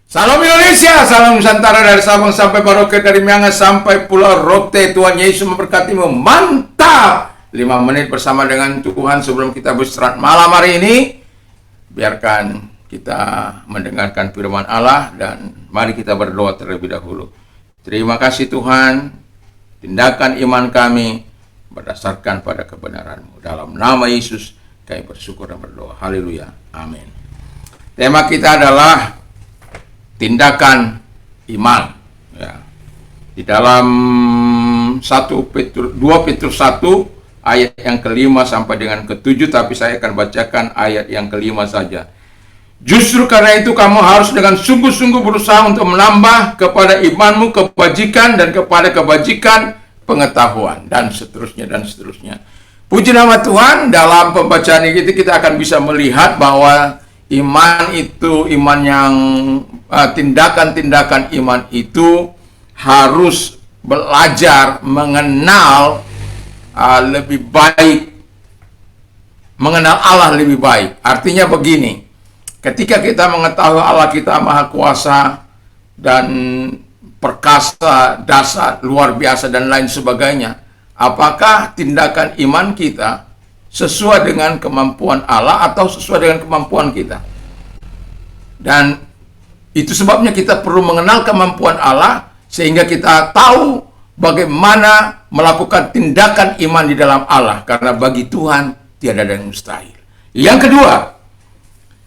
Salam Indonesia, salam Nusantara dari Sabang sampai Merauke, dari Miangas sampai Pulau Rote. Tuhan Yesus memberkatimu. Mantap! 5 menit bersama dengan Tuhan sebelum kita beristirahat malam hari ini. Biarkan kita mendengarkan firman Allah dan mari kita berdoa terlebih dahulu. Terima kasih Tuhan, tindakan iman kami berdasarkan pada kebenaran-Mu. Dalam nama Yesus kami bersyukur dan berdoa. Haleluya. Amin. Tema kita adalah tindakan iman. Ya. Di dalam 2 Petrus 1 ayat yang kelima sampai dengan ke-7, tapi saya akan bacakan ayat yang kelima saja. Justru karena itu kamu harus dengan sungguh-sungguh berusaha untuk menambah kepada imanmu kebajikan, dan kepada kebajikan pengetahuan, dan seterusnya dan seterusnya. Puji nama Tuhan. Dalam pembacaan ini kita akan bisa melihat bahwa iman itu, iman yang tindakan-tindakan iman itu harus belajar mengenal lebih baik, mengenal Allah lebih baik. Artinya begini, ketika kita mengetahui Allah kita Maha Kuasa dan perkasa, dahsyat, luar biasa dan lain sebagainya, apakah tindakan iman kita sesuai dengan kemampuan Allah atau sesuai dengan kemampuan kita? Dan itu sebabnya kita perlu mengenal kemampuan Allah sehingga kita tahu bagaimana melakukan tindakan iman di dalam Allah, karena bagi Tuhan tiada ada yang mustahil. Yang kedua,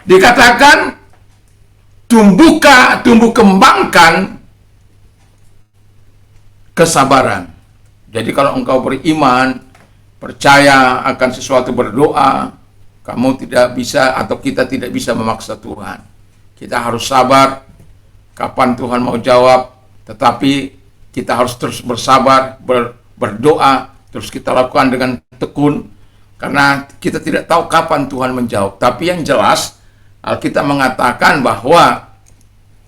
dikatakan tumbuh kembangkan kesabaran. Jadi kalau engkau beriman, percaya akan sesuatu, berdoa, kamu tidak bisa atau kita tidak bisa memaksa Tuhan. Kita harus sabar kapan Tuhan mau jawab, tetapi kita harus terus bersabar, berdoa, terus kita lakukan dengan tekun, karena kita tidak tahu kapan Tuhan menjawab. Tapi yang jelas, Alkitab mengatakan bahwa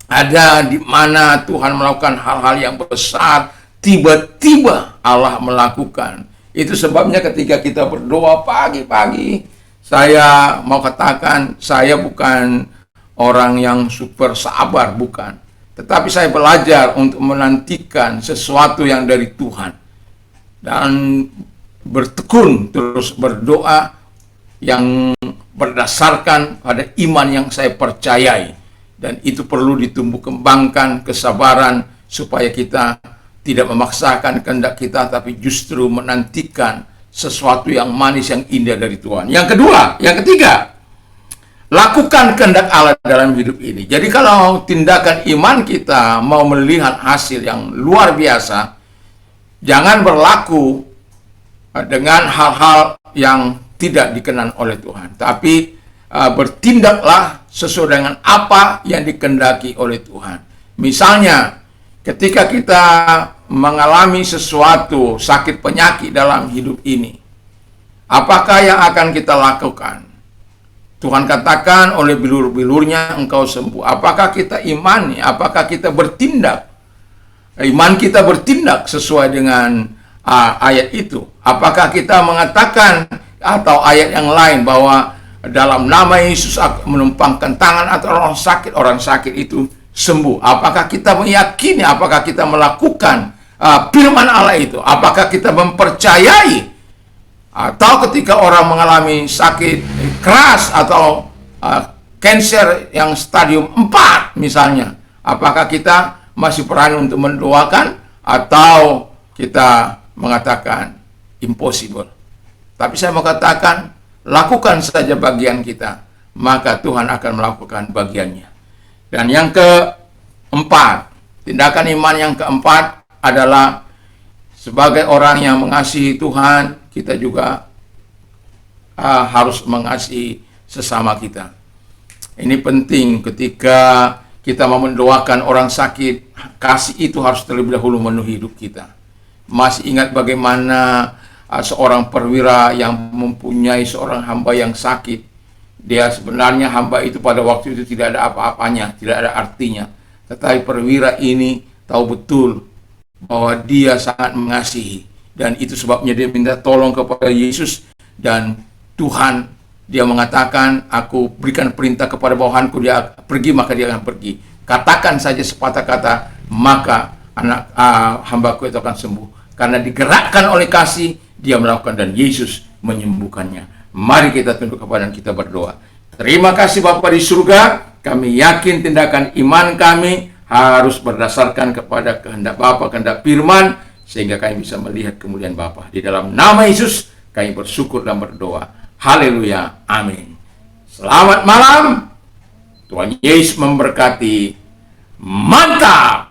ada di mana Tuhan melakukan hal-hal yang besar, tiba-tiba Allah melakukan. Itu sebabnya ketika kita berdoa pagi-pagi, saya mau katakan, saya bukan orang yang super sabar, bukan. Tetapi saya belajar untuk menantikan sesuatu yang dari Tuhan. Dan bertekun terus berdoa yang berdasarkan pada iman yang saya percayai. Dan itu perlu ditumbuh kembangkan kesabaran supaya kita tidak memaksakan kehendak kita, tapi justru menantikan sesuatu yang manis, yang indah dari Tuhan. Yang ketiga, lakukan kehendak Allah dalam hidup ini. Jadi kalau tindakan iman kita mau melihat hasil yang luar biasa, jangan berlaku dengan hal-hal yang tidak dikenan oleh Tuhan, tapi bertindaklah sesuai dengan apa yang dikehendaki oleh Tuhan. Misalnya, ketika kita mengalami sesuatu sakit penyakit dalam hidup ini, apakah yang akan kita lakukan? Tuhan katakan oleh bilur-bilurnya engkau sembuh. Apakah kita imani? Apakah kita bertindak? Iman kita bertindak sesuai dengan ayat itu. Apakah kita mengatakan atau ayat yang lain bahwa dalam nama Yesus menumpangkan tangan atau orang sakit itu sembuh? Apakah kita meyakini? Apakah kita melakukan firman Allah itu? Apakah kita mempercayai? Atau ketika orang mengalami sakit keras atau kanker yang stadium 4 misalnya, apakah kita masih berani untuk mendoakan atau kita mengatakan impossible? Tapi saya mau katakan, lakukan saja bagian kita, maka Tuhan akan melakukan bagiannya. Dan yang keempat, tindakan iman yang keempat adalah sebagai orang yang mengasihi Tuhan, kita juga harus mengasihi sesama kita. Ini penting ketika kita mau mendoakan orang sakit, kasih itu harus terlebih dahulu memenuhi hidup kita. Masih ingat bagaimana seorang perwira yang mempunyai seorang hamba yang sakit. Dia sebenarnya hamba itu pada waktu itu tidak ada apa-apanya, tidak ada artinya. Tetapi perwira ini tahu betul bahwa dia sangat mengasihi. Dan itu sebabnya dia minta tolong kepada Yesus, dan Tuhan, dia mengatakan, aku berikan perintah kepada bawahanku, dia pergi, maka dia akan pergi. katakan saja sepatah kata, maka anak hambaku itu akan sembuh. Karena digerakkan oleh kasih, dia melakukan dan Yesus menyembuhkannya. Mari kita tunduk kepada dan kita berdoa. Terima kasih Bapa di surga, kami yakin tindakan iman kami harus berdasarkan kepada kehendak Bapa, kehendak firman, sehingga kami bisa melihat kemuliaan Bapa. Di dalam nama Yesus kami bersyukur dan berdoa. Haleluya, amin. Selamat malam, Tuhan Yesus memberkati. Mantap.